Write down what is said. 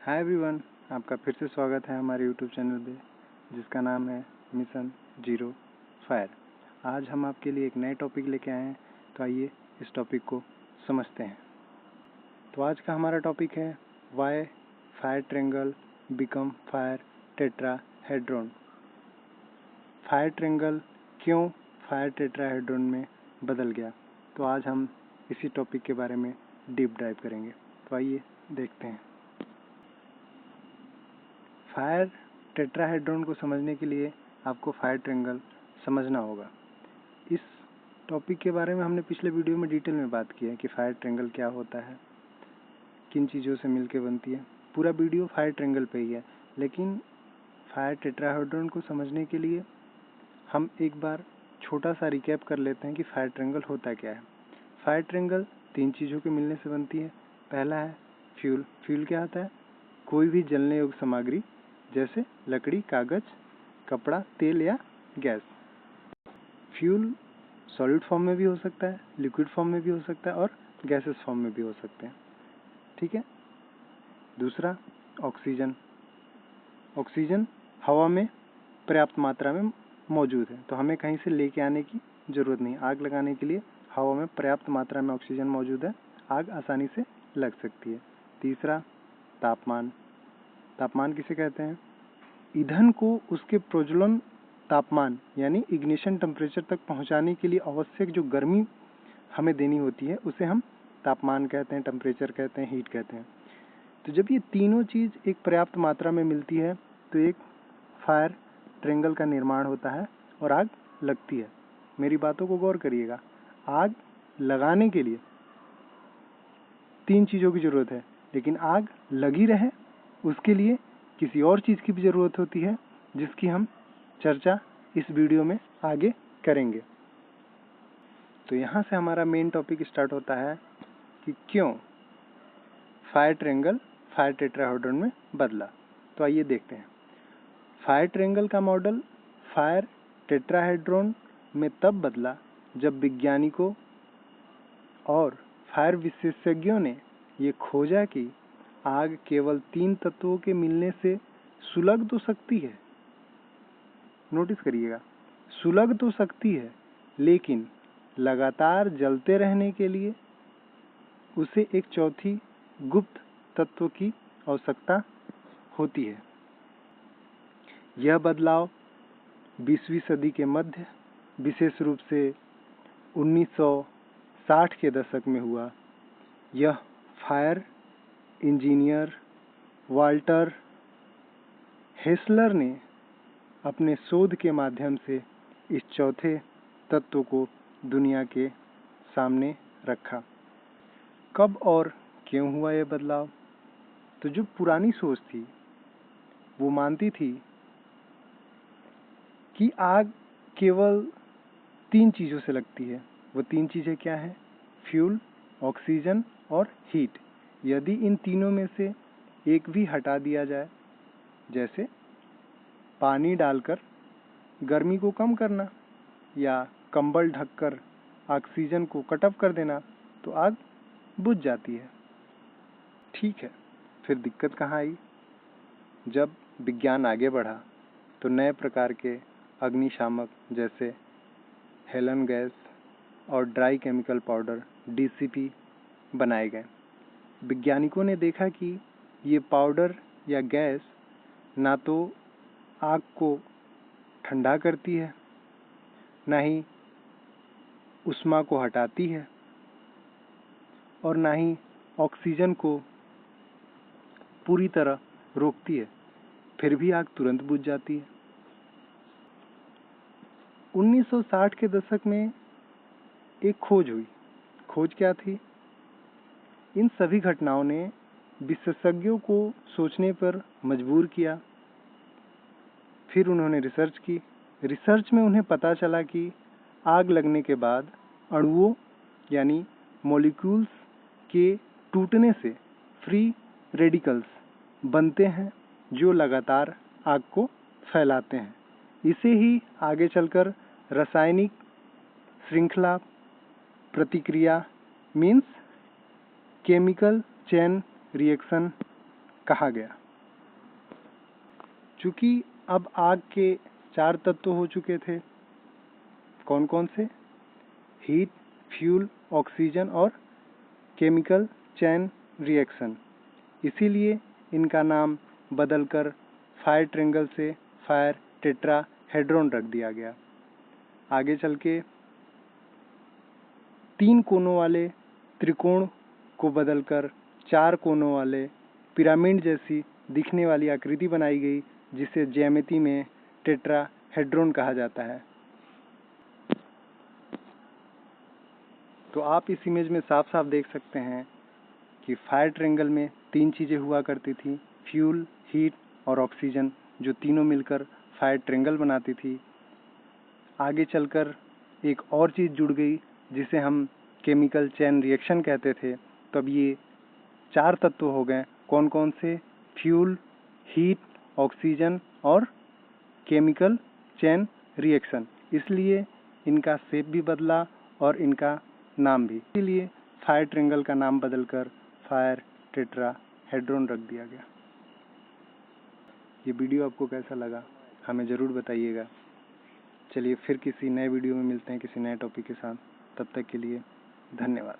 Hi everyone, आपका फिर से स्वागत है हमारे यूट्यूब चैनल पे जिसका नाम है मिशन जीरो फायर। आज हम आपके लिए एक नए टॉपिक लेके आए हैं, तो आइए इस टॉपिक को समझते हैं। तो आज का हमारा टॉपिक है why fire triangle become fire tetrahedron. Fire triangle क्यों फायर टेट्राहेड्रॉन में बदल गया, तो आज हम इसी टॉपिक के बारे में डीप डाइव करेंगे। तो आइए देखते हैं। फायर टेट्राहेड्रॉन को समझने के लिए आपको फायर ट्रायंगल समझना होगा। इस टॉपिक के बारे में हमने पिछले वीडियो में डिटेल में बात की है कि फायर ट्रायंगल क्या होता है, किन चीज़ों से मिलकर बनती है। पूरा वीडियो फायर ट्रायंगल पे ही है, लेकिन फायर टेट्राहेड्रॉन को समझने के लिए हम एक बार छोटा सा रिकैप कर लेते हैं कि फायर ट्रायंगल होता क्या है। फायर ट्रायंगल 3 चीज़ों के मिलने से बनती है। पहला है फ्यूल। फ्यूल क्या होता है? कोई भी जलने योग्य सामग्री, जैसे लकड़ी, कागज, कपड़ा, तेल या गैस। फ्यूल सॉलिड फॉर्म में भी हो सकता है, लिक्विड फॉर्म में भी हो सकता है और गैसेस फॉर्म में भी हो सकते हैं। ठीक है। दूसरा ऑक्सीजन। ऑक्सीजन हवा में पर्याप्त मात्रा में मौजूद है, तो हमें कहीं से लेके आने की ज़रूरत नहीं। आग लगाने के लिए हवा में पर्याप्त मात्रा में ऑक्सीजन मौजूद है, आग आसानी से लग सकती है। तीसरा तापमान। तापमान किसे कहते हैं? ईंधन को उसके प्रज्वलन तापमान यानी इग्निशन टेम्परेचर तक पहुंचाने के लिए आवश्यक जो गर्मी हमें देनी होती है उसे हम तापमान कहते हैं, टेम्परेचर कहते हैं, हीट कहते हैं। तो जब ये तीनों चीज़ एक पर्याप्त मात्रा में मिलती है तो एक फायर ट्रायंगल का निर्माण होता है और आग लगती है। मेरी बातों को गौर करिएगा। आग लगाने के लिए 3 चीज़ों की ज़रूरत है, लेकिन आग लगी रहे उसके लिए किसी और चीज़ की भी ज़रूरत होती है, जिसकी हम चर्चा इस वीडियो में आगे करेंगे। तो यहाँ से हमारा मेन टॉपिक स्टार्ट होता है कि क्यों फायर ट्रायंगल फायर टेट्राहेड्रॉन में बदला। तो आइए देखते हैं। फायर ट्रायंगल का मॉडल फायर टेट्राहेड्रॉन में तब बदला जब वैज्ञानिकों और फायर विशेषज्ञों ने ये खोजा कि आग केवल 3 तत्वों के मिलने से सुलग तो सकती है। नोटिस करिएगा, सुलग तो सकती है, लेकिन लगातार जलते रहने के लिए उसे एक चौथी गुप्त तत्व की आवश्यकता होती है। यह बदलाव 20वीं सदी के मध्य, विशेष रूप से 1960 के दशक में हुआ। यह फायर इंजीनियर वाल्टर हेसलर ने अपने शोध के माध्यम से इस चौथे तत्व को दुनिया के सामने रखा। कब और क्यों हुआ यह बदलाव? तो जो पुरानी सोच थी वो मानती थी कि आग केवल 3 चीज़ों से लगती है। वो 3 चीज़ें क्या हैं? फ्यूल, ऑक्सीजन और हीट। यदि इन तीनों में से एक भी हटा दिया जाए, जैसे पानी डालकर गर्मी को कम करना या कंबल ढककर ऑक्सीजन को कट ऑफ कर देना, तो आग बुझ जाती है। ठीक है, फिर दिक्कत कहाँ आई? जब विज्ञान आगे बढ़ा तो नए प्रकार के अग्निशामक जैसे हेलन गैस और ड्राई केमिकल पाउडर डीसीपी बनाए गए। वैज्ञानिकों ने देखा कि ये पाउडर या गैस ना तो आग को ठंडा करती है, ना ही उष्मा को हटाती है और ना ही ऑक्सीजन को पूरी तरह रोकती है, फिर भी आग तुरंत बुझ जाती है। 1960 के दशक में एक खोज हुई। खोज क्या थी? इन सभी घटनाओं ने विशेषज्ञों को सोचने पर मजबूर किया। फिर उन्होंने रिसर्च की। रिसर्च में उन्हें पता चला कि आग लगने के बाद अणुओं यानी मॉलिक्यूल्स के टूटने से फ्री रेडिकल्स बनते हैं जो लगातार आग को फैलाते हैं। इसे ही आगे चलकर रासायनिक श्रृंखला प्रतिक्रिया मीन्स केमिकल चेन रिएक्शन कहा गया। चूंकि अब आग के 4 तत्व हो चुके थे, कौन कौन से? हीट, फ्यूल, ऑक्सीजन और केमिकल चैन रिएक्शन। इसीलिए इनका नाम बदलकर फायर ट्रायंगल से फायर टेट्राहेड्रॉन रख दिया गया। आगे चल के 3 कोनों वाले त्रिकोण को बदलकर 4 कोनों वाले पिरामिड जैसी दिखने वाली आकृति बनाई गई, जिसे ज्यामिति में टेट्राहेड्रॉन कहा जाता है। तो आप इस इमेज में साफ साफ देख सकते हैं कि फायर ट्रायंगल में 3 चीज़ें हुआ करती थी, फ्यूल, हीट और ऑक्सीजन, जो तीनों मिलकर फायर ट्रायंगल बनाती थी। आगे चलकर एक और चीज़ जुड़ गई जिसे हम केमिकल चैन रिएक्शन कहते थे। तब ये 4 तत्व हो गए, कौन कौन से? फ्यूल, हीट, ऑक्सीजन और केमिकल चैन रिएक्शन। इसलिए इनका शेप भी बदला और इनका नाम भी। इसलिए फायर ट्रायंगल का नाम बदलकर फायर टेट्राहेड्रॉन रख दिया गया। ये वीडियो आपको कैसा लगा हमें ज़रूर बताइएगा। चलिए फिर किसी नए वीडियो में मिलते हैं किसी नए टॉपिक के साथ। तब तक के लिए धन्यवाद।